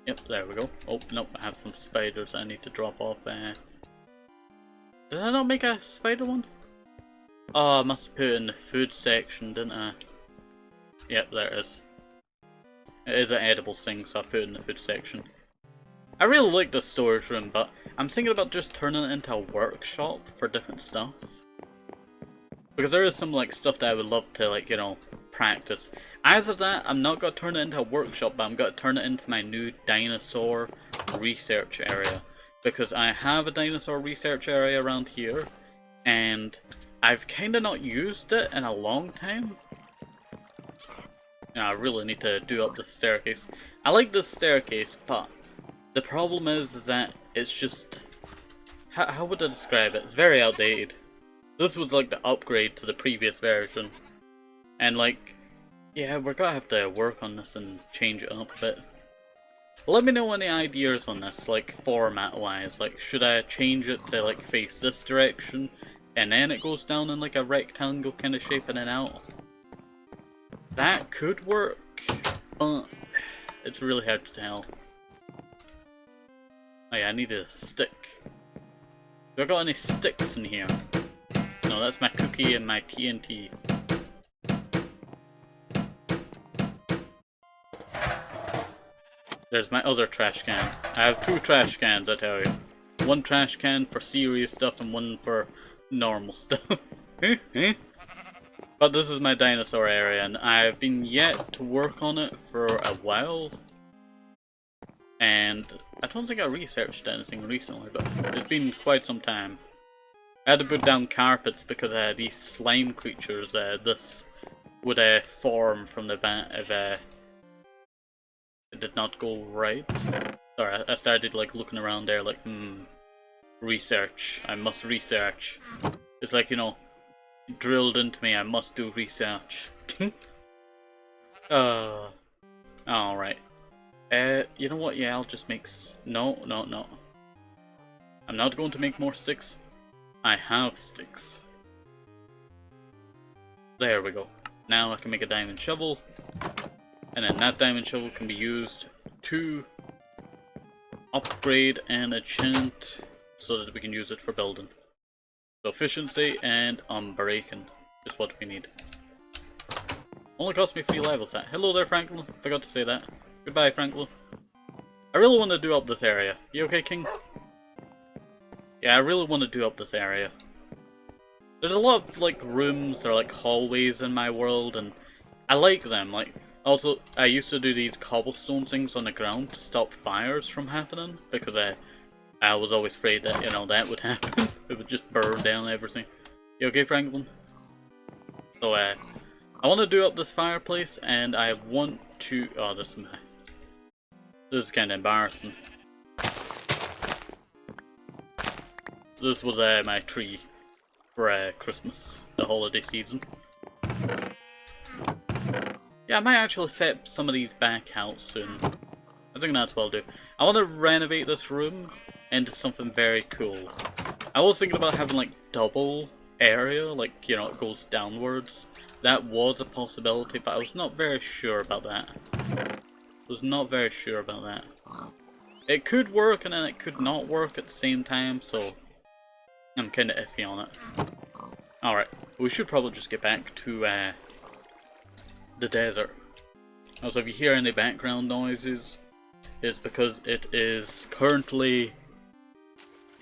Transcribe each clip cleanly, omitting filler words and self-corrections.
Yep, there we go. Oh, nope, I have some spiders I need to drop off. Did I not make a spider one? Oh, I must have put it in the food section, didn't I? Yep, there it is. It is an edible thing, so I put it in the food section. I really like this storage room, but I'm thinking about just turning it into a workshop for different stuff. Because there is some like stuff that I would love to like, you know, practice. As of that, I'm not going to turn it into a workshop, but I'm going to turn it into my new dinosaur research area. Because I have a dinosaur research area around here, and I've kind of not used it in a long time. Now, I really need to do up this staircase. I like this staircase, but the problem is that it's just... How would I describe it? It's very outdated. This was like the upgrade to the previous version. And like, yeah, we're gonna have to work on this and change it up a bit. Let me know any ideas on this, like format wise. Like, should I change it to like face this direction and then it goes down in like a rectangle kind of shape and then out? That could work, but it's really hard to tell. Oh yeah, I need a stick. Do I got any sticks in here? No, that's my cookie and my TNT. There's my other trash can. I have two trash cans, I tell you. One trash can for serious stuff and one for normal stuff. But this is my dinosaur area, and I've been yet to work on it for a while. And I don't think I researched anything recently, but it's been quite some time. I had to put down carpets because these slime creatures, this would form from the vent if it did not go right. Sorry, I started like looking around there like, research. I must research. It's like, you know, drilled into me, I must do research. Alright. You know what, yeah, I'll just make no. I'm not going to make more sticks. I have sticks. There we go. Now I can make a diamond shovel. And then that diamond shovel can be used to upgrade and enchant so that we can use it for building. So efficiency and unbreaking is what we need. Only cost me 3 levels. That. Hello there, Franklin. Forgot to say that. Goodbye, Franklin. I really want to do up this area. You okay, King? Yeah, I really want to do up this area. There's a lot of like rooms or like hallways in my world, and I like them. Like, also, I used to do these cobblestone things on the ground to stop fires from happening because I was always afraid that, you know, that would happen. It would just burn down everything. You okay, Franklin? So, I want to do up this fireplace, and I want to... Oh, this is kind of embarrassing. This was my tree for Christmas, the holiday season. Yeah, I might actually set some of these back out soon. I think that's what I'll do. I want to renovate this room into something very cool. I was thinking about having like double area, like, you know, it goes downwards. That was a possibility, but I was not very sure about that. It could work and then it could not work at the same time, so I'm kind of iffy on it. Alright, we should probably just get back to the desert. Also, if you hear any background noises, it's because it is currently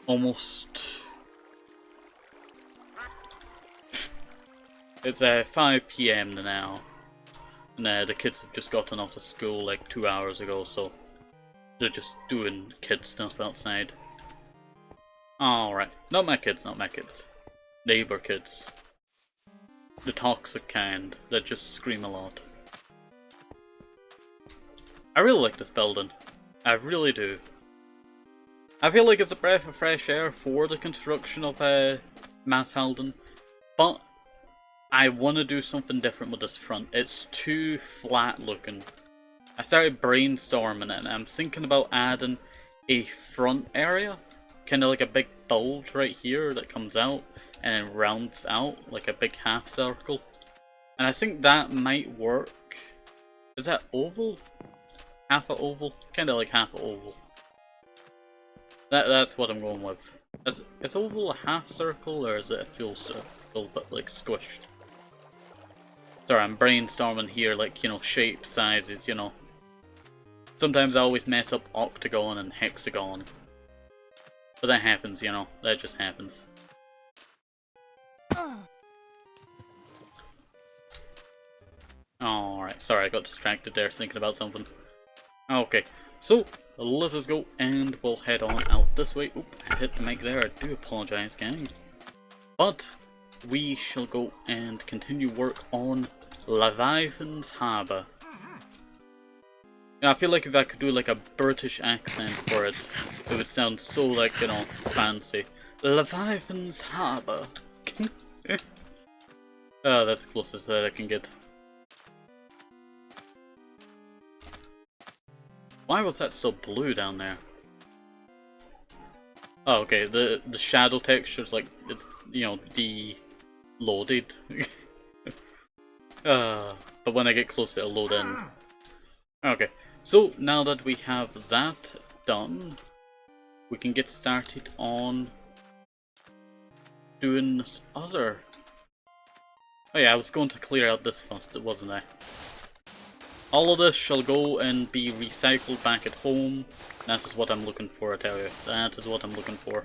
almost... It's 5 PM now, and the kids have just gotten off of school like 2 hours ago, so they're just doing kid stuff outside. Alright, not my kids. Neighbor kids. The toxic kind that just scream a lot. I really like this building. I really do. I feel like it's a breath of fresh air for the construction of Mass Halden, but I want to do something different with this front. It's too flat looking. I started brainstorming it and I'm thinking about adding a front area. Kind of like a big bulge right here that comes out and then rounds out like a big half circle. And I think that might work. Is that oval? half a oval, kind of like half a oval. That's what I'm going with. Is oval a half circle or is it a full circle but like squished? Sorry, I'm brainstorming here, like, you know, shape, sizes, you know. Sometimes I always mess up octagon and hexagon. But that happens, you know, that just happens. Alright, sorry, I got distracted there thinking about something. Okay, so let us go and we'll head on out this way. Oop, I hit the mic there, I do apologise, gang. But we shall go and continue work on Leviathan's Harbour. Yeah, I feel like if I could do like a British accent for it, it would sound so like, you know, fancy. Leviathan's Harbour. Oh, that's the closest that I can get. Why was that so blue down there? Oh, okay, the shadow texture's like, it's, you know, de-loaded. But when I get closer it'll load in. Okay, so now that we have that done, we can get started on doing this other... Oh yeah, I was going to clear out this first, wasn't I? All of this shall go and be recycled back at home. That is what I'm looking for, I tell you. That is what I'm looking for.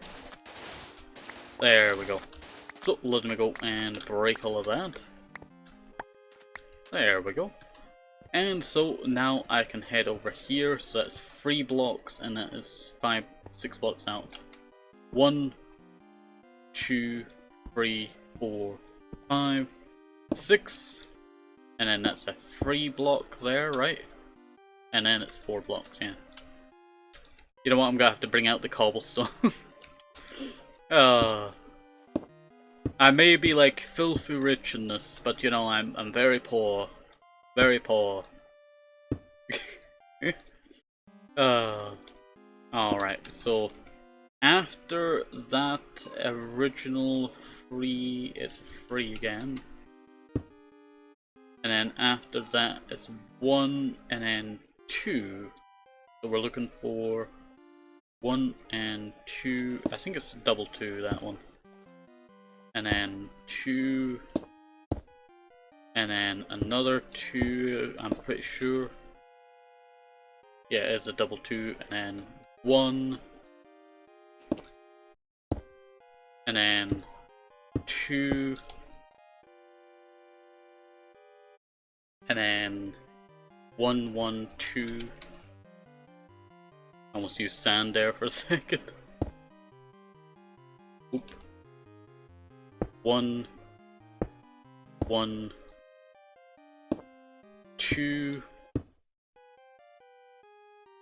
There we go. So, let me go and break all of that. There we go. And so, now I can head over here. So that's 3 blocks, and that is 6 blocks out. 1, 2, 3, 4, 5, 6. And then that's a 3 block there, right? And then it's 4 blocks, yeah. You know what, I'm gonna have to bring out the cobblestone. I may be like filthy rich in this, but you know, I'm very poor. Very poor. Alright, so after that original 3 is 3 again. And then after that is 1 and then 2. So we're looking for 1 and 2. I think it's double 2, that one. And then 2. And then another 2, I'm pretty sure. Yeah, it's a double 2. And then 1. And then 2. And then 1, 1, 2. Almost used sand there for a second. Oop. 1, 1, 2.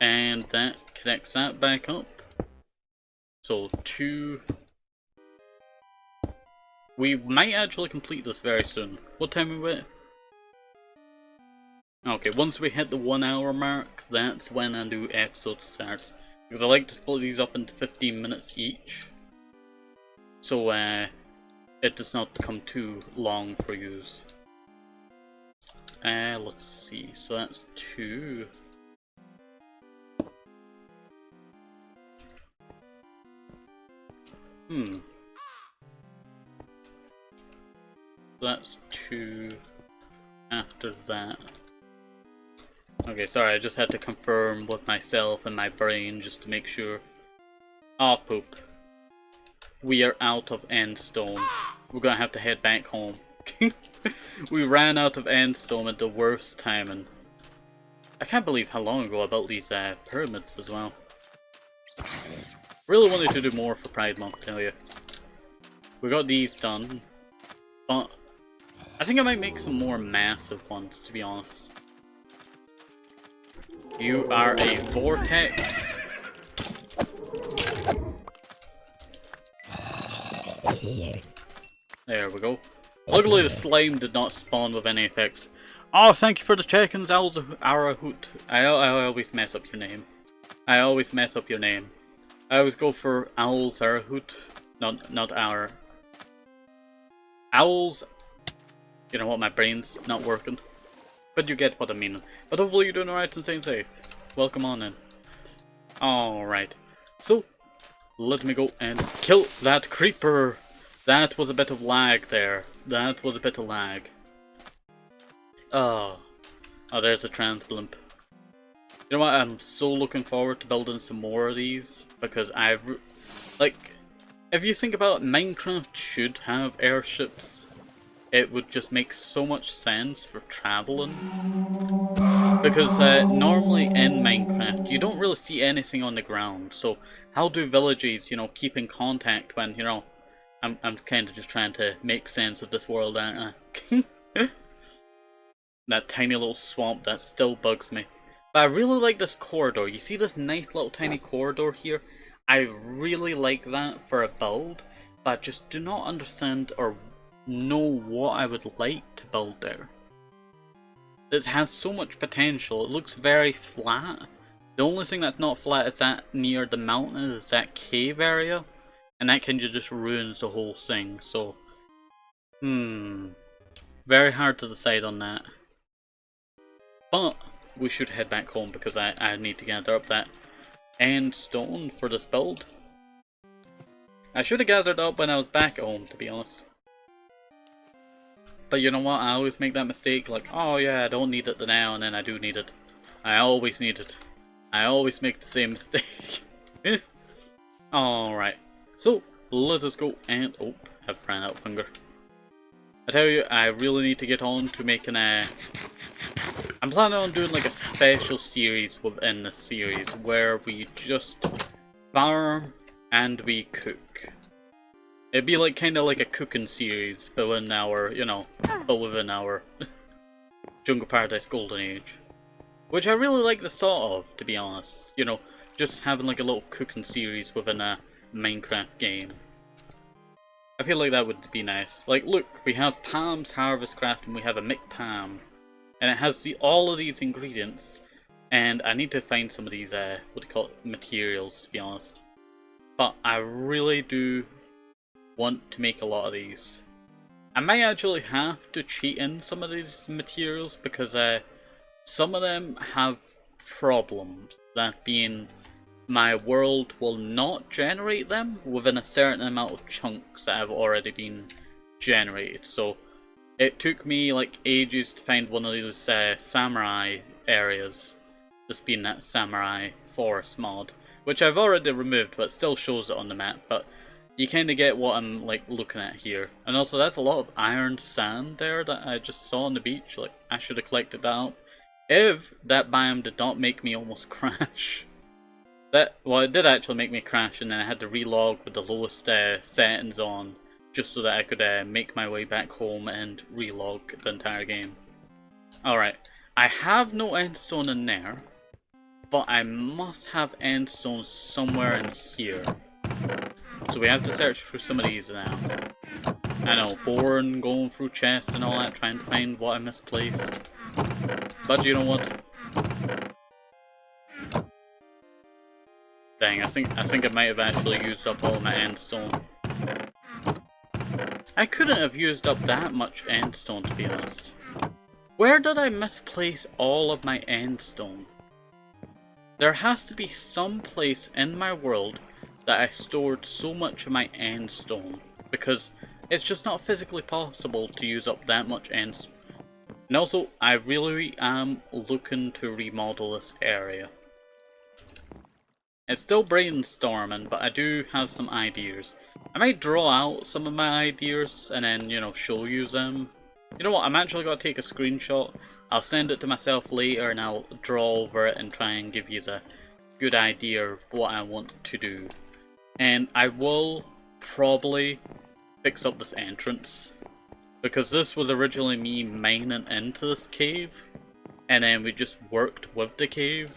And that connects that back up. So 2. We might actually complete this very soon. What time are we at? Okay, once we hit the 1 hour mark, that's when a new episode starts. Because I like to split these up into 15 minutes each. So, it does not become too long for use. Let's see, so that's 2. That's 2 after that. Okay, sorry, I just had to confirm with myself and my brain just to make sure. Ah, poop. We are out of endstone. We're gonna have to head back home. We ran out of endstone at the worst timing. I can't believe how long ago I built these pyramids as well. Really wanted to do more for Pride Month, I tell you. We got these done, but I think I might make some more massive ones, to be honest. You are a vortex. There we go. Luckily the slime did not spawn with any effects. Oh, thank you for the check-ins, Arahut. I always mess up your name. I always mess up your name. I always go for Owls Arahut. Not our... Owls... You know what, my brain's not working. But you get what I mean. But hopefully you're doing alright and staying safe. welcome on in. Alright, so let me go and kill that creeper. That was a bit of lag there. That was a bit of lag. Oh, there's a trans blimp. You know what, I'm so looking forward to building some more of these, because like, if you think about it, Minecraft should have airships. It would just make so much sense for traveling. Because normally in Minecraft, you don't really see anything on the ground, so how do villages, you know, keep in contact when, you know, I'm kind of just trying to make sense of this world, aren't I? That tiny little swamp, that still bugs me. But I really like this corridor. You see this nice little tiny corridor here? I really like that for a build, but I just do not understand or know what I would like to build there. It has so much potential. It looks very flat. The only thing that's not flat is that near the mountain is that cave area, and that kind of just ruins the whole thing. So, very hard to decide on that. But we should head back home because I need to gather up that end stone for this build. I should have gathered up when I was back at home, to be honest. But you know what, I always make that mistake, like, oh yeah, I don't need it now, and then I do need it. I always need it. I always make the same mistake. Alright, so let us go and, oh, have ran out of hunger. I tell you, I really need to get on to making a... I'm planning on doing like a special series within the series where we just farm and we cook. It'd be like kind of like a cooking series, but within our, you know, within our Jungle Paradise Golden Age. Which I really like the thought of, to be honest. You know, just having like a little cooking series within a Minecraft game. I feel like that would be nice. Like, look, we have Palm's Harvest Craft and we have a McPalm. And it has all of these ingredients. And I need to find some of these, what do you call it, materials, to be honest. But I really do want to make a lot of these. I might actually have to cheat in some of these materials because some of them have problems. That being, my world will not generate them within a certain amount of chunks that have already been generated. So it took me like ages to find one of those samurai areas. This being that samurai forest mod, which I've already removed but still shows it on the map. But you kind of get what I'm like looking at here. And also that's a lot of iron sand there that I just saw on the beach. Like, I should have collected that up. If that biome did not make me almost crash. Well, it did actually make me crash, and then I had to relog with the lowest settings on, just so that I could make my way back home and relog the entire game. Alright, I have no endstone in there, but I must have endstone somewhere in here. So we have to search through some of these now. I know, boring, going through chests and all that, trying to find what I misplaced. But you know what? Dang, I think I might have actually used up all my endstone. I couldn't have used up that much endstone, to be honest. Where did I misplace all of my endstone? There has to be some place in my world that I stored so much of my endstone, because it's just not physically possible to use up that much endstone. And also, I really am looking to remodel this area. It's still brainstorming, but I do have some ideas. I might draw out some of my ideas and then, you know, show you them. You know what, I'm actually going to take a screenshot. I'll send it to myself later and I'll draw over it and try and give you a good idea of what I want to do. And I will probably fix up this entrance, because this was originally me mining into this cave, and then we just worked with the cave.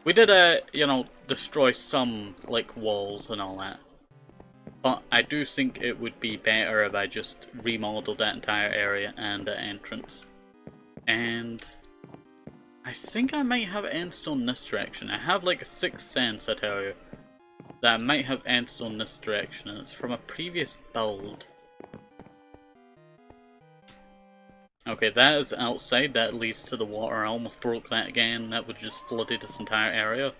We did, you know, destroy some, like, walls and all that. But I do think it would be better if I just remodeled that entire area and the entrance. And I think I might have endstone in this direction. I have, like, a sixth sense, I tell you, that I might have endstone in this direction, and it's from a previous build. Okay, that is outside, that leads to the water. I almost broke that again, that would just flooded this entire area.